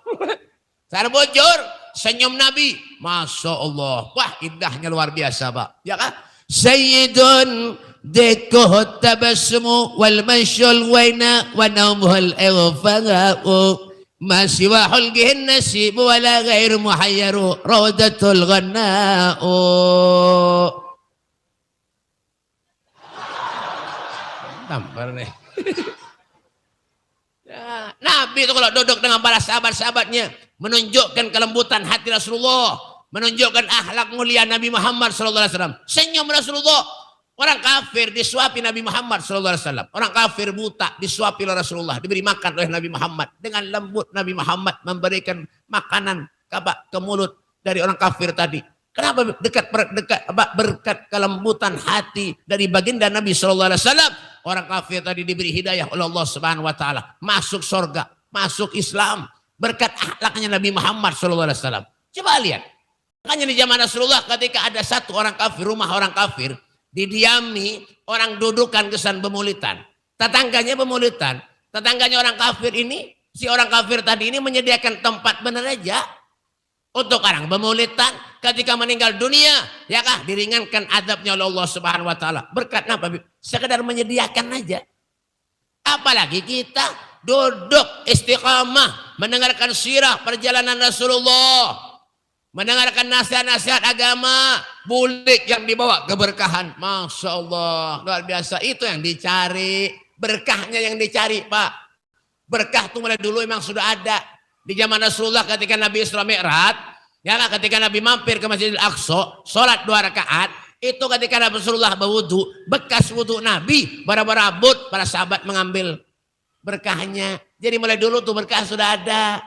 Saya bocor. Senyum Nabi. Masya Allah. Wah indahnya luar biasa Pak. Ya kan? Sayyidun dekuh tabasmu wal mansyul waina wa naumuhul ighfaga'u. Masiwahul gihin nasib wala ghair muhayyaru rawdatul ghanna'u. Tampar nih. Nabi itu kalau duduk dengan para sahabat-sahabatnya menunjukkan kelembutan hati Rasulullah, menunjukkan akhlak mulia Nabi Muhammad SAW. Senyum Rasulullah. Orang kafir disuapi Nabi Muhammad SAW. Orang kafir buta disuapi oleh Rasulullah, diberi makan oleh Nabi Muhammad. Dengan lembut Nabi Muhammad memberikan makanan ke mulut dari orang kafir tadi. Kenapa berkat kelembutan hati dari baginda Nabi SAW. Orang kafir tadi diberi hidayah oleh Allah Subhanahu Wa Taala, masuk surga, masuk Islam berkat akhlaknya Nabi Muhammad SAW. Coba lihat, makanya di zaman Rasulullah ketika ada satu orang kafir, rumah orang kafir didiami, orang dudukan kesan pemulitan, tetangganya pemulitan, tetangganya orang kafir ini, si orang kafir tadi ini menyediakan tempat benar aja untuk orang pemulitan. Ketika meninggal dunia, ya kah, diringankan adabnya oleh Allah Subhanahu Wa Taala. Berkat apa? Sekedar menyediakan aja. Apalagi kita duduk istiqamah mendengarkan sirah perjalanan Rasulullah, mendengarkan nasihat-nasihat agama, bulik yang dibawa keberkahan. Masya Allah, luar biasa. Itu yang dicari, berkahnya yang dicari Pak. Berkah itu mulai dulu memang sudah ada di zaman Rasulullah ketika Nabi Isra Mi'raj. Ya kan, ketika Nabi mampir ke Masjidil Aqsa, sholat 2 rakaat, itu ketika Rasulullah berwudu, bekas wudu Nabi, berabut para sahabat mengambil berkahnya. Jadi mulai dulu tuh berkah sudah ada.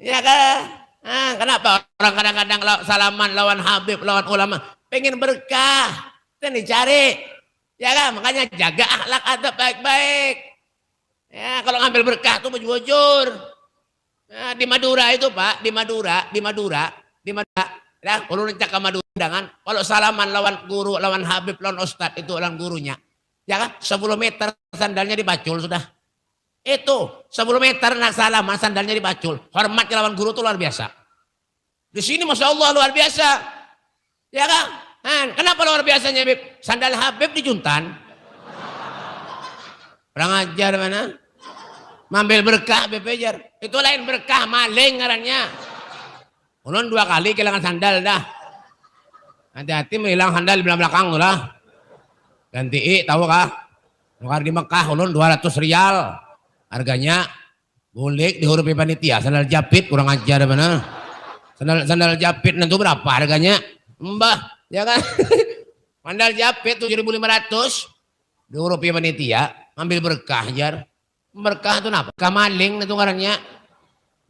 Ya kan? Nah, kenapa orang kadang-kadang salaman lawan Habib, lawan ulama, pengen berkah, itu yang dicari. Ya kan? Makanya jaga akhlak adab baik-baik. Ya, kalau ngambil berkah tuh bujur-bujur. Nah, di Madura itu Pak, di Madura, ya, kalau rencak ke Madura, dengan kalau salaman lawan guru, lawan Habib, lawan Ustadz itu lawan gurunya, ya kan, 10 meter sandalnya dibacul sudah. Itu 10 meter nak salaman sandalnya dibacul. Hormatnya lawan guru itu luar biasa. Di sini Masya Allah luar biasa, ya kan? Nah, kenapa luar biasanya Habib? Sandal Habib dijuntan. Kurang ajar mana? Mambil berkah bepejar. Itu lain berkah, maling ngarannya. Ulun 2 kali kehilangan sandal dah. Hati-hati menghilang sandal di belakang tuh lah. Ganti tahu kah? Nukar di Mekah ulun 200 rial. Harganya bulik di huruf panitia. Sandal japit kurang ajar mana? Sandal japit nanti berapa harganya? Mbah, ya kan? Sandal japit 7.500 di huruf panitia. Ambil berkah jar. Berkah itu apa? Kamaling itu ngarannya.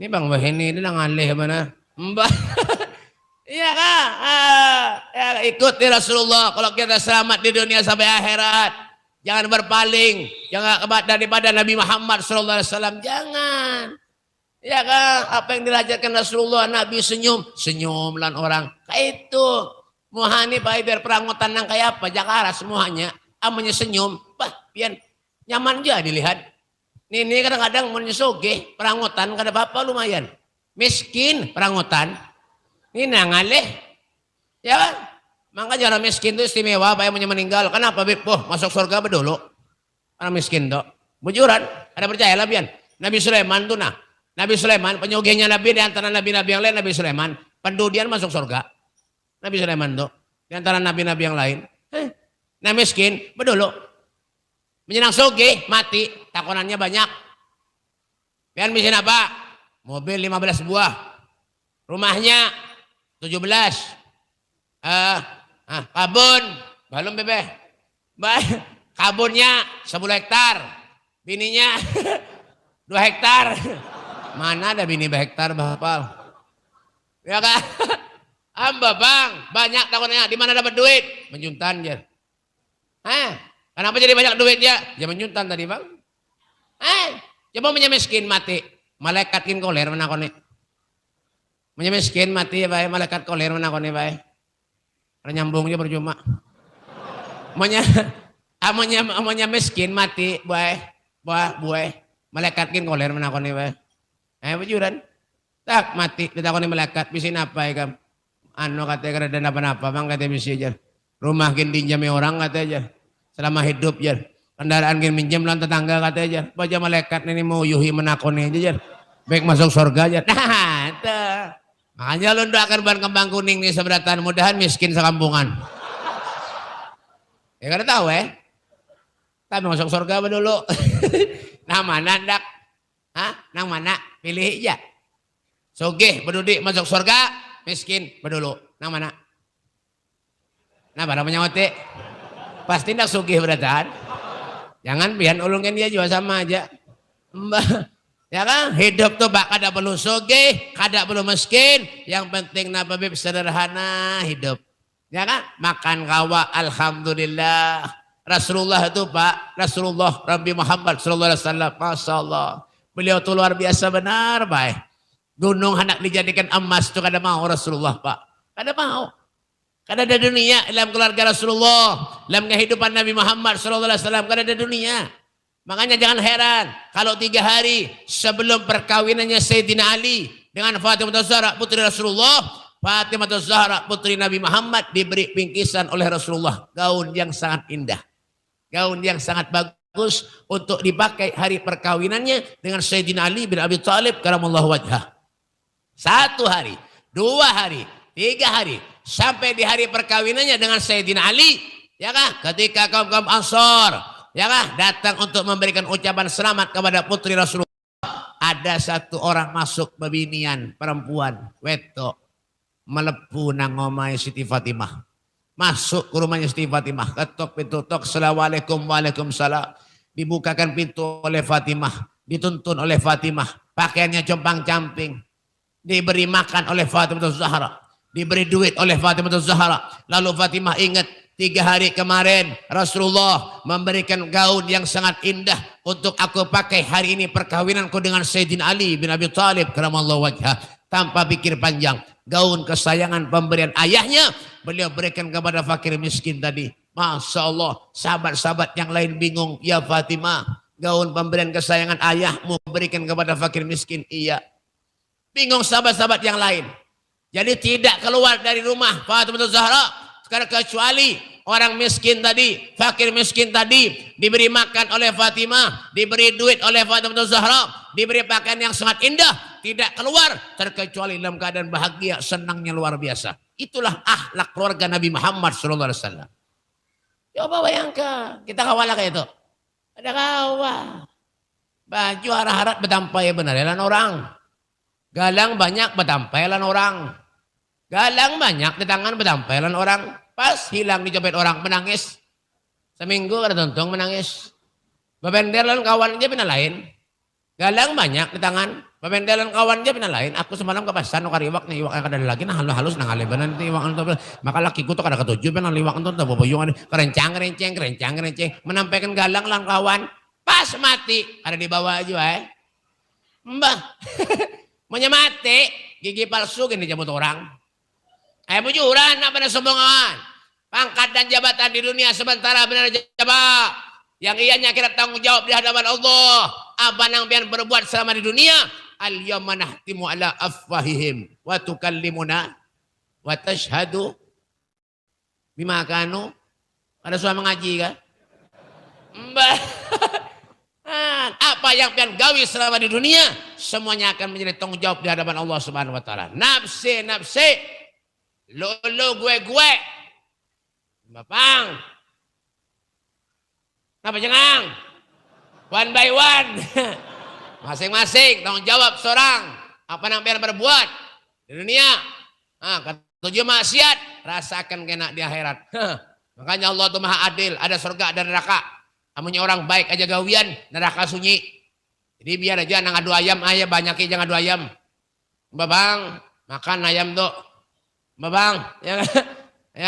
Ini Bang Bahini ini ngalih mana? Mbah. Iya kan? Ya, ikuti Rasulullah. Kalau kita selamat di dunia sampai akhirat, jangan berpaling. Jangan daripada Nabi Muhammad SAW. Jangan. Ya kan? Apa yang dirajakan Rasulullah, Nabi senyum. Senyum lan orang. Kayak itu. Muhani Pak biar perangutan nang kayak apa? Jakarta semuanya. Amanya senyum. Bah, pian nyaman aja dilihat. Ini kadang-kadang mau nyesoge. Perangutan kada apa-apa lumayan. Miskin perangutan. Ini nangaleh. Ya kan? Makanya orang miskin itu istimewa. Apa yang meninggal. Kenapa? Masuk surga dulu. Orang miskin tuh. Bujuran. Ada percaya lah pian. Nabi Sulaiman tuh nah. Nabi Sulaiman, penyugihnya Nabi di antara nabi-nabi yang lain, Nabi Sulaiman. Pendudian masuk surga. Nabi Sulaiman tuh. Di antara nabi-nabi yang lain. Nah miskin, bedulu. Menyenang sugih, mati. Takonannya banyak. Pian miskin apa? Mobil 15 buah. Rumahnya 17. Kabun. Belum bebe. Kabunnya 10 hektar. Bininya 2 hektar. Mana ada bini hektar bahapal? Ya kan? Amba bang, banyak takonannya. Di mana dapat duit? Menjuntan ya. Kenapa jadi banyak duit ya? Ya menjuntan tadi bang. Coba miskin mati. Malaikat kin koler menakoni. Miskin mati ya baik. Malaikat koler menakoni baik. Nyambungnya percuma. Amanya miskin mati baik. Buai. Malaikat kin koler menakoni baik. Bujuran. Tak mati ditakoni malaikat bisin apa ya kam? Ano katanya kada apa-apa bang katanya bisi aja. Rumah kin dinjami orang katanya aja. Selama hidup aja. Kendaraan kin minjem lan tetangga katanya aja. Baca malaikat ini mau yuhi menakoni aja. Baik masuk surga aja. Nah, itu. Makanya lu doakan ban kembang kuning nih seberatan. Mudahan miskin sekampungan. Ya kada tahu Tapi masuk surga apa dulu? Nah mana ndak? Nang mana? Pilih aja. Sugih berdudik masuk surga, miskin berdulu. Nang mana? Nah, pada menyawati. Pasti ndak sugih beratan. Jangan pian ulungin dia juga sama aja. Ya kan? Hidup tuh bak kada perlu sugih, kada perlu miskin. Yang penting napa bib sederhana hidup. Ya kan? Makan kawa alhamdulillah. Rasulullah itu Pak, Rasulullah Nabi Muhammad sallallahu alaihi wasallam, masyaallah. Beliau tuh luar biasa benar, baik. Gunung hendak dijadikan emas itu kada mau Rasulullah, Pak. Kada mau. Kada ada dunia dalam keluarga Rasulullah, dalam kehidupan Nabi Muhammad sallallahu alaihi wasallam kada ada dunia. Makanya jangan heran kalau 3 hari sebelum perkawinannya Sayyidina Ali dengan Fatimah Zahra putri Rasulullah, Fatimah Zahra putri Nabi Muhammad diberi bingkisan oleh Rasulullah gaun yang sangat indah. Gaun yang sangat bagus untuk dipakai hari perkawinannya dengan Sayyidina Ali bin Abi Thalib karamallahu wajhah. 1 hari, 2 hari, 3 hari, sampai di hari perkawinannya dengan Sayyidina Ali, ya kah? Ketika kaum-kaum Ansor, ya kah? Datang untuk memberikan ucapan selamat kepada putri Rasulullah. Ada 1 orang masuk bebinian perempuan, wetok, melepu nang omai Siti Fatimah. Masuk ke rumahnya Siti Fatimah, ketok pintu, tok, assalamualaikum, waalaikumsalam. Dibukakan pintu oleh Fatimah, dituntun oleh Fatimah, pakaiannya compang-camping, diberi makan oleh Fatimah Zahra, diberi duit oleh Fatimah Zahra. Lalu Fatimah ingat 3 hari kemarin Rasulullah memberikan gaun yang sangat indah untuk aku pakai hari ini perkawinanku dengan Sayyidina Ali bin Abi Thalib karamallahu wajhah. Tanpa pikir panjang, gaun kesayangan pemberian ayahnya beliau berikan kepada fakir miskin tadi. Masya Allah, sahabat-sahabat yang lain bingung. Ya Fatimah, gaun pemberian kesayangan ayahmu berikan kepada fakir miskin. Iya. Bingung sahabat-sahabat yang lain. Jadi tidak keluar dari rumah Fatimah Zahra sekarang kecuali orang miskin tadi, fakir miskin tadi diberi makan oleh Fatimah, diberi duit oleh Fatimah Zahra, diberi pakaian yang sangat indah. Tidak keluar terkecuali dalam keadaan bahagia, senangnya luar biasa. Itulah akhlak keluarga Nabi Muhammad SAW. Coba bayangkan, kita kawal kayak itu. Ada kawal. Baju harap-harap betampai benar lan orang. Galang banyak betampai lan orang. Galang banyak di tangan betampai lan orang. Pas hilang dicopet orang menangis. Seminggu ada tuntung menangis. Bebender lan kawan dia pina lain. Galang banyak di tangan Pamendalan kawan dia pinalain. Aku semalam kapasan no kariwak na iwak kada lagi na halus na ngalibanan ti iwak anto. Maka laki ko to kada ketujuh pinal iwak anto ta boboyong kerencang menampaikan galang lang kawan. Pas mati ada di bawah aja Mbah. Maunya mati gigi palsu gini jemput orang. Bujuran apa na sombongan. Pangkat dan jabatan di dunia sementara benar jabah. Yang ianya kira tanggung jawab di hadapan Allah. Apa yang pian berbuat selama di dunia? Al-yawma nahtimu ala afwahihim wa tukallimuna wa tashhadu bima kanu. Ada suara mengaji kan? Mbah. Apa yang pian gawi selama di dunia semuanya akan menjadi tanggung jawab di hadapan Allah Subhanahu wa taala. Nafsi lo gue. Bapang. Napa jengang? One by one. Masing-masing tanggung jawab seorang. Apa yang biar berbuat di dunia. Ketujuh maksiat. Rasakan kena di akhirat. Makanya Allah itu maha adil. Ada surga, ada neraka. Amunnya orang baik aja gawian. Neraka sunyi. Jadi biar aja nang adu ayam. Ayah banyakin jangan adu ayam. Babang. Makan ayam tuh. Babang. Ya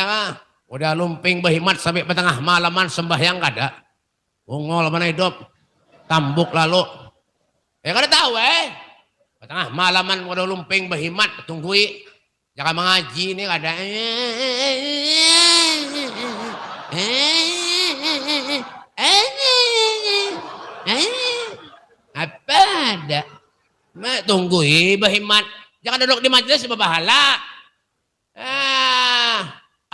kan? Udah lumping behimat sampai petengah malaman sembahyang kada. Ungol mana hidup. Tambuk lalu. Ya kada tahu Tengah malaman udah lumping behimat tunggui. Jangan mengaji ini kada. Apa ada? Tunggui behimat. Jangan duduk di majelis berbahala.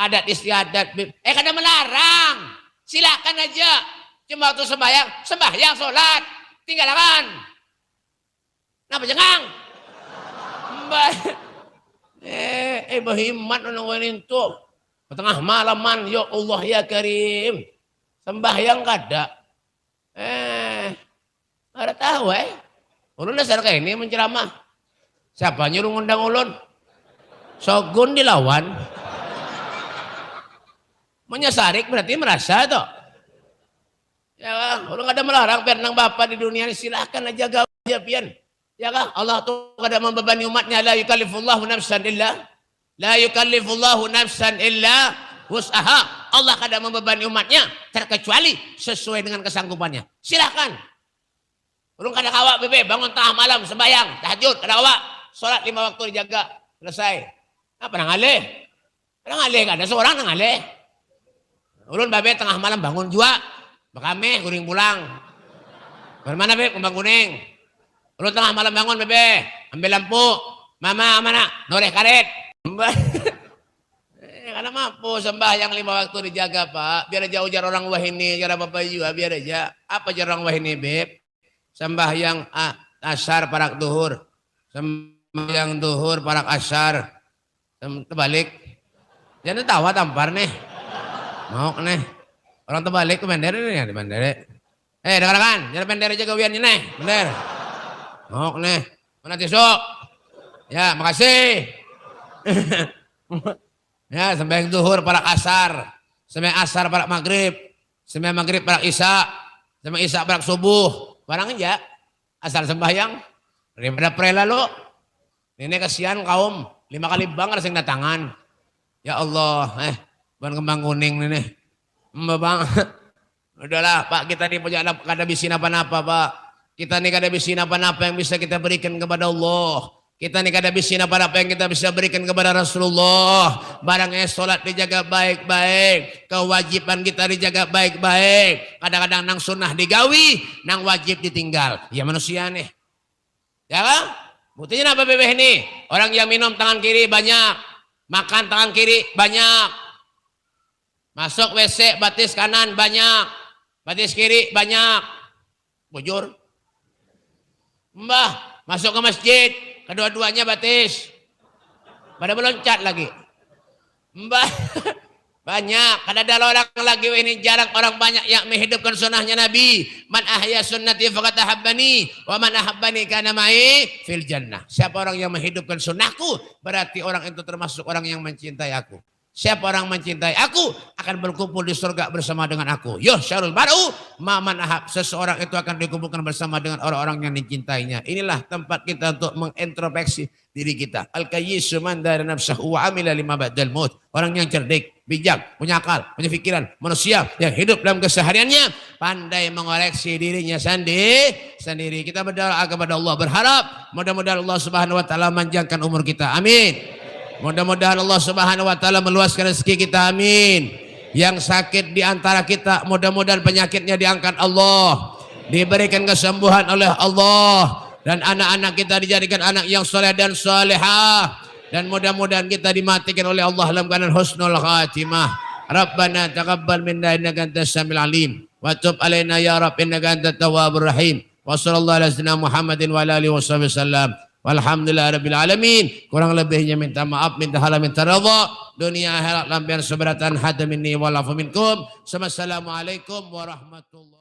Adat istiadat. Kada melarang. Silakan aja. Cuma waktu sembahyang sholat. Tinggalkan. Kenapa jangan? Bahimat nungguin itu. Tengah malaman, ya Allah ya Karim. Sembahyang kada. Ada tahu Ulun dasar kayak ini menceramah. Siapa nyuruh ngundang ulun? Sogun dilawan. Menyasarik berarti merasa toh. Ya, ulun ada melarang biar nang bapak di dunia ini silahkan aja gawe pian. Ya kah? Allah tuh kada membebani umatnya la yukallifullahu nafsan illa wus'aha. Allah kada membebani umatnya terkecuali sesuai dengan kesanggupannya. Silakan. Ulun kada kawa bebe bangun tengah malam sembahyang, tahajud, kada kawa. Salat 5 waktu dijaga, selesai. Apa nang alih? Nang alih kada seorang nang alih. Ulun babe tengah malam bangun jua. Bakame guring pulang. Bermana be kembang kuning. Ulun tengah malam bangun bebe, ambil lampu. Mama mana? Noreh karet. Karena mampu sembahyang 5 waktu dijaga pak. Biar aja ujar orang wahini, cara bapak juga biar aja. Apa ajar orang wahini beb? Sembahyang asar parak duhur. Sembahyang duhur parak asar. Terbalik. Jangan tawa tampar nih. Mau nih. Orang terbalik ke bandara nih, di bandara. Dengarkan, jangan bandara aja gawiannya nih, bener. Mau nih, mana tisuk? Ya, makasih. Ya, sembahyang zuhur parak asar, sembahyang asar parak maghrib, sembahyang maghrib parak isya, sembahyang isya parak subuh. Barang aja, asal sembahyang. Daripada prela lo. Ini kasihan kaum, 5 kali bang ada yang datangan. Ya Allah, bukan kembang kuning nih. Bang, udahlah Pak, kita nih punya kada bisin apa-apa Pak. Kita nih kada bisin apa-apa yang bisa kita berikan kepada Allah. Kita nih kada bisin apa-apa yang kita bisa berikan kepada Rasulullah. Barangnya sholat dijaga baik-baik. Kewajiban kita dijaga baik-baik. Kadang-kadang nang sunnah digawi, nang wajib ditinggal. Ya manusia nih. Ya kan? Buktinya apa bebeh ini? Orang yang minum tangan kiri banyak. Makan tangan kiri banyak. Masuk WC batis kanan banyak. Batis kiri banyak. Bujur. Mbah, masuk ke masjid. Kedua-duanya batis. Pada meloncat lagi. Mbah, banyak. Ada orang lagi ini jarang orang banyak yang menghidupkan sunnahnya Nabi. Man ahya sunnati faqad ahabbani wa man ahabbani kana ma'i fil jannah. Siapa orang yang menghidupkan sunnahku berarti orang itu termasuk orang yang mencintai aku. Siapa orang mencintai aku akan berkumpul di surga bersama dengan aku. Yuhsyarul baru maman ahab. Seseorang itu akan dikumpulkan bersama dengan orang-orang yang dicintainya. Inilah tempat kita untuk mengintrospeksi diri kita. Al-kayyisu man dara nafsahu wa amila lima ba'dal maut. Orang yang cerdik, bijak, punya akal, punya pikiran, manusia yang hidup dalam kesehariannya pandai mengoreksi dirinya sendiri. Kita berdoa kepada Allah, berharap mudah-mudahan Allah Subhanahu wa taala manjangkan umur kita. Amin. Mudah-mudahan Allah Subhanahu wa taala meluaskan rezeki kita, amin. Yang sakit di antara kita, mudah-mudahan penyakitnya diangkat Allah, diberikan kesembuhan oleh Allah, dan anak-anak kita dijadikan anak yang soleh dan solehah, dan mudah-mudahan kita dimatikan oleh Allah dalam keadaan husnul khatimah. Rabbana taqabbal minna innaka antas samiul alim wa tub alaina ya rabb innaka antat tawwabur rahim. Wa sallallahu ala sayyidina Muhammadin wa ala alihi wasallam. Walhamdulillahirabbil alamin. Kurang lebihnya minta maaf, minta halal, minta redha. Dunia akhirat lampian seberatan hada minni wa lafu minkum. Assalamualaikum warahmatullahi